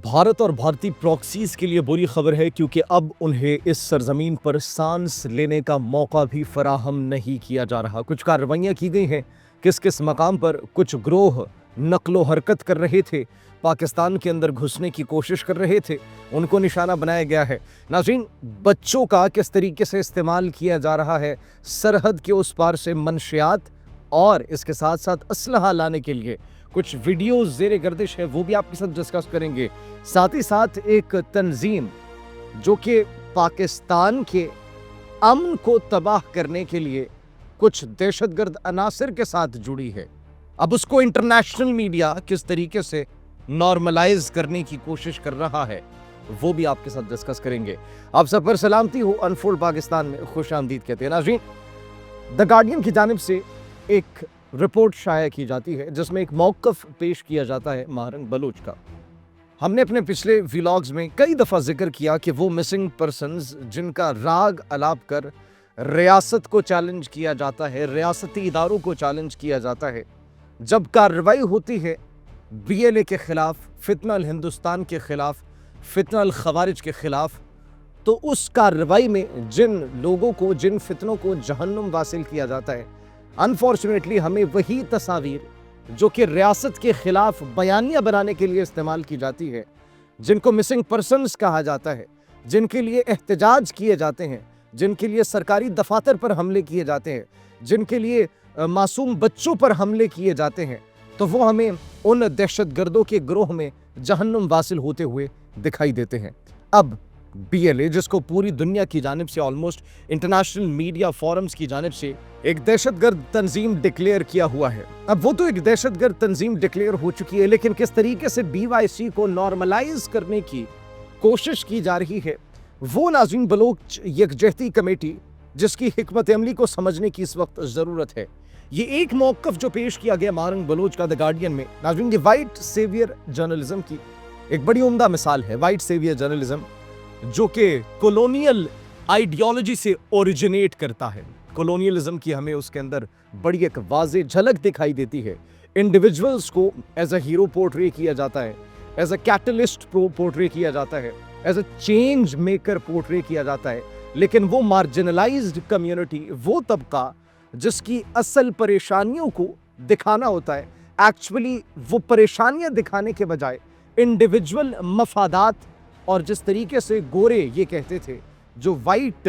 भारत और भारतीय प्रॉक्सीज के लिए बुरी खबर है, क्योंकि अब उन्हें इस सरजमीन पर सांस लेने का मौका भी फराहम नहीं किया जा रहा। कुछ कार्रवाइयाँ की गई हैं, किस किस मकाम पर कुछ ग्रोह नकलो हरकत कर रहे थे, पाकिस्तान के अंदर घुसने की कोशिश कर रहे थे, उनको निशाना बनाया गया है। नाज़रीन, बच्चों का किस तरीके से इस्तेमाल किया जा रहा है सरहद के उस पार से मनशियात और इसके साथ साथ असलहा लाने के लिए, कुछ वीडियोस ज़ेरे गर्दिश है, वो भी आपके साथ डिस्कस करेंगे। साथ ही साथ एक तंजीम जो कि पाकिस्तान के अमन को तबाह करने के लिए कुछ दहशतगर्द अनासर के साथ जुड़ी है, अब उसको इंटरनेशनल मीडिया किस तरीके से नॉर्मलाइज करने की कोशिश कर रहा है, वो भी आपके साथ डिस्कस करेंगे। आप सब पर सलामती हो, अनफोल्ड पाकिस्तान में खुश आमदीद कहते हैं। नाज़रीन, द गार्डियन की जानिब से एक रिपोर्ट शाया की जाती है जिसमें एक मौक़िफ़ पेश किया जाता है महारंग बलोच का। हमने अपने पिछले व्लॉग्स में कई दफ़ा जिक्र किया कि वो मिसिंग पर्सन्स जिनका राग अलाप कर रियासत को चैलेंज किया जाता है, रियासती इदारों को चैलेंज किया जाता है, जब कार्रवाई होती है BLA के ख़िलाफ़, फितना अल हिंदुस्तान के ख़िलाफ़, फितना अल खवारिज के ख़िलाफ़, तो उस कार्रवाई में जिन लोगों को, जिन फितनों को जहन्नुम वासिल किया जाता है, अनफॉर्चुनेटली हमें वही तस्वीर जो कि रियासत के ख़िलाफ़ बयानियाँ बनाने के लिए इस्तेमाल की जाती है, जिनको मिसिंग पर्सन्स कहा जाता है, जिनके लिए एहतजाज किए जाते हैं, जिनके लिए सरकारी दफातर पर हमले किए जाते हैं, जिनके लिए मासूम बच्चों पर हमले किए जाते हैं, तो वो हमें उन दहशतगर्दों के ग्रोह में जहन्नुम वासिल होते हुए दिखाई देते हैं। अब BLA, जिसको पूरी दुनिया की जानिब से, ऑलमोस्ट इंटरनेशनल मीडिया फोरम्स की जानिब से एक दहशतगर्द तंजीम डिक्लेयर किया हुआ है, अब वो तो एक दहशतगर्द तंजीम डिक्लेयर हो चुकी है, लेकिन किस तरीके से BYC को नॉर्मलाइज करने की कोशिश की जा रही है, वो नाज़रीन बलोच यकजहती कमेटी जिसकी हिकमत अमली को समझने की इस वक्त ज़रूरत है। ये एक मौक़िफ़ जो पेश किया गया महारंग बलोच का द गार्डियन में, नाज़रीन ये वाइट सेवियर जर्नलिज्म की एक बड़ी उम्दा मिसाल है। वाइट सेवियर जर्नलिज्म जो कि कॉलोनियल आइडियोलॉजी से ओरिजिनेट करता है, कॉलोनियलिज्म की हमें उसके अंदर बड़ी एक वाज़ेह झलक दिखाई देती है। इंडिविजुअल्स को एज अ हीरो पोर्ट्रे किया जाता है, एज अ कैटलिस्ट पोर्ट्रे किया जाता है, as a change maker portray किया जाता है, लेकिन वो मार्जिनलाइज्ड कम्युनिटी, वो तबका जिसकी असल परेशानियों को दिखाना होता है, एक्चुअली वो परेशानियां दिखाने के बजाय इंडिविजुअल मफादात, और जिस तरीके से गोरे ये कहते थे, जो वाइट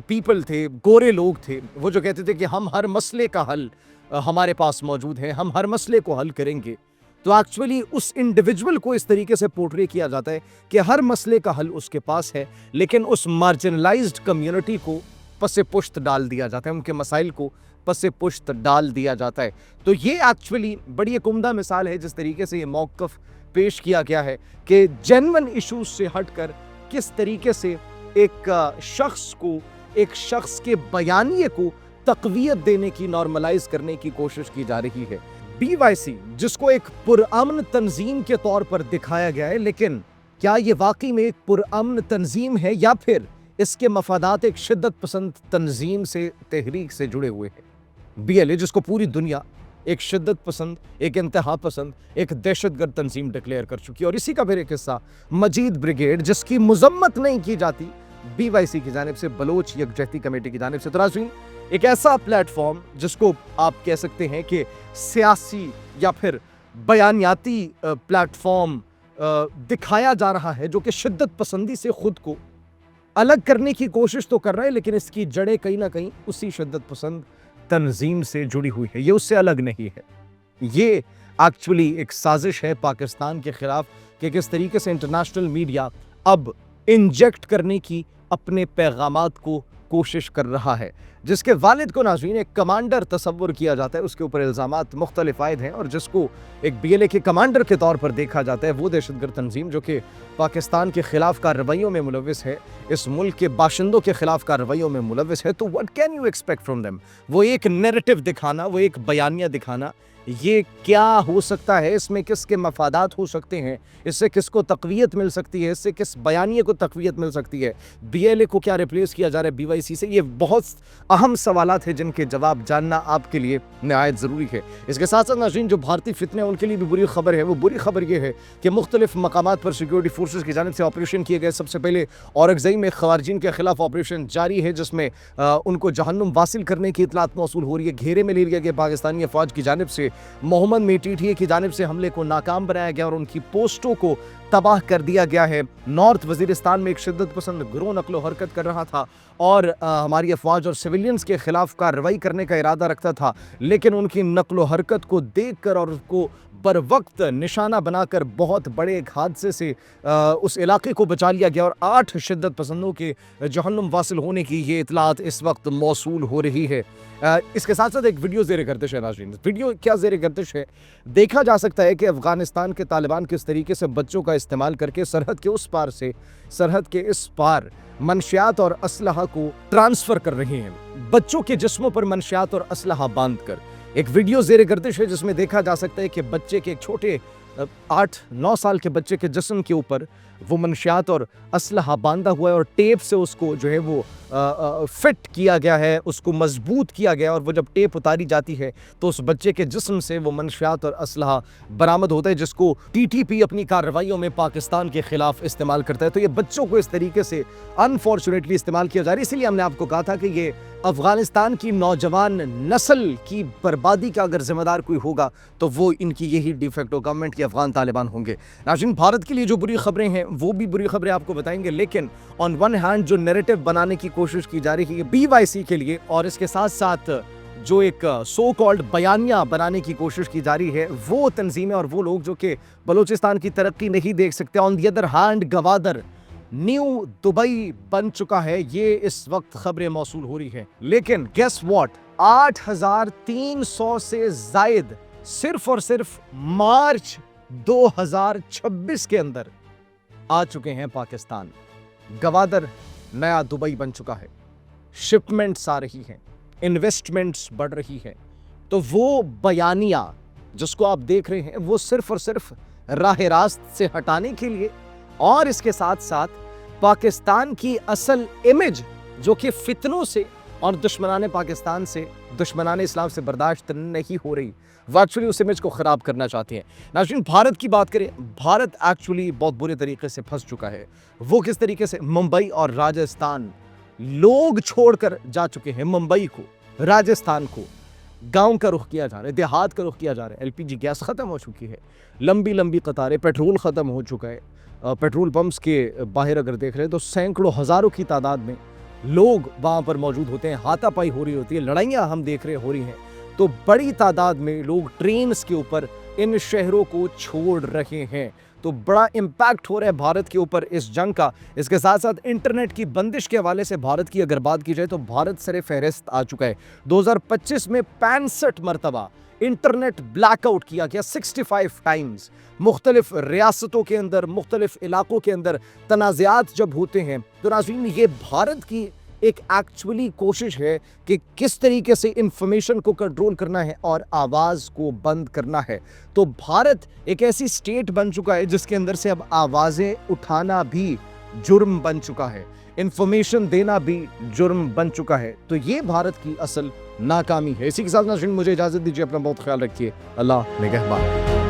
पीपल थे, गोरे लोग थे, वो जो कहते थे कि हम हर मसले का हल हमारे पास मौजूद है, हम हर मसले को हल करेंगे, तो एक्चुअली उस इंडिविजुअल को इस तरीके से पोर्ट्रे किया जाता है कि हर मसले का हल उसके पास है, लेकिन उस मार्जिनलाइज्ड कम्युनिटी को पसे पुश्त डाल दिया जाता है, उनके मसाइल को पसे पुश्त डाल दिया जाता है। तो ये एक्चुअली बड़ी एक उम्दा मिसाल है जिस तरीके से ये मौक़िफ़ पेश किया गया है कि जेन्युइन इशूज से हटकर किस तरीके से एक शख्स को, एक शख्स के बयानिए को तक़वियत देने की, नॉर्मलाइज करने की कोशिश की जा रही है। BYC जिसको एक पुरअमन तंजीम के तौर पर दिखाया गया है, लेकिन क्या ये वाकई में एक पुरअमन तंजीम है या फिर इसके मफादात एक शिद्दत पसंद तंजीम से, तहरीक से जुड़े हुए हैं? BLA जिसको पूरी दुनिया एक शिद्दत पसंद, एक इंतहा पसंद, एक दहशतगर्द तंजीम डिक्लेयर कर चुकी है। और इसी का फिर एक हिस्सा मजीद ब्रिगेड, जिसकी मजम्मत नहीं की जाती BYC की जानिब से, बलोच यकजहती कमेटी की जानिब से। तो नाज़रीन, एक ऐसा प्लेटफॉर्म जिसको आप कह सकते हैं कि सियासी या फिर बयानियाती प्लेटफॉर्म दिखाया जा रहा है, जो कि शिद्दत पसंदी से खुद को अलग करने की कोशिश तो कर रहा है, लेकिन इसकी जड़ें कहीं ना कहीं उसी शिद्दत पसंद तंजीम से जुड़ी हुई है, ये उससे अलग नहीं है। ये एक्चुअली एक साजिश है पाकिस्तान के खिलाफ कि किस तरीके से इंटरनेशनल मीडिया अब इंजेक्ट करने की अपने पैगामात को कोशिश कर रहा है, जिसके वालिद को नाज़रीन एक कमांडर तस्वुर किया जाता है, उसके ऊपर इल्ज़ामात मुख्तलिफ आयद हैं, और जिसको एक BLA के कमांडर के तौर पर देखा जाता है, वो दहशतगर्द तंजीम जो कि पाकिस्तान के ख़िलाफ़ कार्रवाइयों में मुलव्विस है, इस मुल्क के बाशिंदों के ख़िलाफ़ कार्रवाइयों में मुलव्विस है। तो what can you expect from them? वो एक नैरेटिव दिखाना, वो एक बयानिया दिखाना, یہ کیا ہو سکتا ہے، اس میں کس کے مفادات ہو سکتے ہیں، اس سے کس کو تقویت مل سکتی ہے، اس سے کس بیانیے کو تقویت مل سکتی ہے، بی ایل اے کو کیا ریپلیس کیا جا رہا ہے بی وائی سی سے، یہ بہت اہم سوالات ہیں جن کے جواب جاننا آپ کے لیے نہایت ضروری ہے۔ اس کے ساتھ ساتھ ناظرین، جو بھارتی فتنے ہیں ان کے لیے بھی بری خبر ہے۔ وہ بری خبر یہ ہے کہ مختلف مقامات پر سیکیورٹی فورسز کی جانب سے آپریشن کیے گئے۔ سب سے پہلے اورکزئی میں خوارجین کے خلاف آپریشن جاری ہے، جس میں ان کو جہنم واصل کرنے کی اطلاعات موصول ہو رہی ہے۔ گھیرے میں لے لیا گیا پاکستانی افواج کی جانب سے، محمد میں ٹی ٹی اے کی جانب سے حملے کو ناکام بنایا گیا اور ان کی پوسٹوں کو تباہ کر دیا گیا ہے۔ نارتھ وزیرستان میں ایک شدت پسند گروہ نقل و حرکت کر رہا تھا اور ہماری افواج اور سویلینز کے خلاف کارروائی کرنے کا ارادہ رکھتا تھا، لیکن ان کی نقل و حرکت کو دیکھ کر اور اس کو بر وقت نشانہ بنا کر بہت بڑے ایک حادثے سے اس علاقے کو بچا لیا گیا اور 8 شدت پسندوں کے جہنم واصل ہونے کی یہ اطلاعات اس وقت موصول ہو رہی ہے۔ اس کے ساتھ ساتھ ایک ویڈیو زیر گردش ہے ناظرین۔ ویڈیو کیا زیر گردش ہے؟ دیکھا جا سکتا ہے کہ افغانستان کے طالبان کس طریقے سے بچوں کا استعمال کر کے سرحد کے اس پار سے سرحد کے اس پار منشیات اور اسلحہ کو ٹرانسفر کر رہے ہیں، بچوں کے جسموں پر منشیات اور اسلحہ باندھ کر۔ ایک ویڈیو زیر گردش ہے جس میں دیکھا جا سکتا ہے کہ بچے کے ایک چھوٹے 8-9 سال کے بچے کے جسم کے اوپر وہ منشیات اور اسلحہ باندھا ہوا ہے اور ٹیپ سے اس کو جو ہے وہ فٹ کیا گیا ہے، اس کو مضبوط کیا گیا، اور وہ جب ٹیپ اتاری جاتی ہے تو اس بچے کے جسم سے وہ منشیات اور اسلحہ برآمد ہوتا ہے، جس کو ٹی ٹی پی اپنی کارروائیوں میں پاکستان کے خلاف استعمال کرتا ہے۔ تو یہ بچوں کو اس طریقے سے انفارچونیٹلی استعمال کیا جا رہا ہے۔ اسی لیے ہم نے آپ کو کہا تھا کہ یہ افغانستان کی نوجوان نسل کی بربادی کا اگر ذمہ دار کوئی ہوگا تو وہ ان کی یہی ڈی فیکٹو گورنمنٹ کے افغان طالبان ہوں گے۔ ناظرین، بھارت کے لیے جو بری خبریں ہیں وہ بھی بری خبریں آپ کو بتائیں گے، لیکن آن ون ہینڈ جو نیریٹو بنانے کی کوشش کی جا رہی ہے بی وائی سی کے لیے، اور اس کے ساتھ ساتھ جو ایک سو کالڈ بیانیہ بنانے کی کوشش کی جا رہی ہے وہ تنظیمیں اور وہ لوگ جو کہ بلوچستان کی ترقی نہیں دیکھ سکتے، on the other hand Gwadar new Dubai بن چکا ہے، یہ اس وقت خبریں موصول ہو رہی ہیں۔ لیکن گیس واٹ، 8300 سے زائد صرف اور صرف مارچ 2026 کے اندر آ چکے ہیں پاکستان۔ گوادر نیا دبئی بن چکا ہے، شپمنٹس آ رہی ہیں، انویسٹمنٹس بڑھ رہی ہیں۔ تو وہ بیانیہ جس کو آپ دیکھ رہے ہیں وہ صرف اور صرف راہ راست سے ہٹانے کے لیے، اور اس کے ساتھ ساتھ پاکستان کی اصل امیج جو کہ فتنوں سے اور دشمنان پاکستان سے، دشمنان اسلام سے برداشت نہیں ہو رہی، وہ ایکچولی اس امیج کو خراب کرنا چاہتے ہیں۔ ناظرین، بھارت کی بات کریں، بھارت ایکچولی بہت برے طریقے سے پھنس چکا ہے۔ وہ کس طریقے سے؟ ممبئی اور راجستھان لوگ چھوڑ کر جا چکے ہیں، ممبئی کو، راجستھان کو، گاؤں کا رخ کیا جا رہا ہے، دیہات کا رخ کیا جا رہا ہے۔ ایل پی جی گیس ختم ہو چکی ہے، لمبی لمبی قطاریں، پیٹرول ختم ہو چکا ہے۔ پیٹرول پمپس کے باہر اگر دیکھ رہے ہیں تو سینکڑوں ہزاروں کی تعداد میں لوگ وہاں پر موجود ہوتے ہیں، ہاتھا پائی ہو رہی ہوتی ہے، لڑائیاں ہم دیکھ رہے ہو رہی ہیں۔ تو بڑی تعداد میں لوگ ٹرینز کے اوپر ان شہروں کو چھوڑ رہے ہیں۔ تو بڑا امپیکٹ ہو رہا ہے بھارت کے اوپر اس جنگ کا۔ اس کے ساتھ ساتھ انٹرنیٹ کی بندش کے حوالے سے بھارت کی اگر بات کی جائے تو بھارت سر فہرست آ چکا ہے۔ 2025 میں 65 مرتبہ انٹرنیٹ بلیک آؤٹ کیا گیا، 65 ٹائمز۔ مختلف ریاستوں کے اندر، مختلف علاقوں کے اندر تنازعات جب ہوتے ہیں تو ناظرین، یہ بھارت کی ایک ایکچولی کوشش ہے کہ کس طریقے سے انفارمیشن کو کنٹرول کرنا ہے اور آواز کو بند کرنا ہے۔ تو بھارت ایک ایسی سٹیٹ بن چکا ہے جس کے اندر سے اب آوازیں اٹھانا بھی جرم بن چکا ہے، انفارمیشن دینا بھی جرم بن چکا ہے۔ تو یہ بھارت کی اصل ناکامی ہے۔ اسی کے ساتھ ناظرین، مجھے اجازت دیجیے، اپنا بہت خیال رکھیے، اللہ نگہبان۔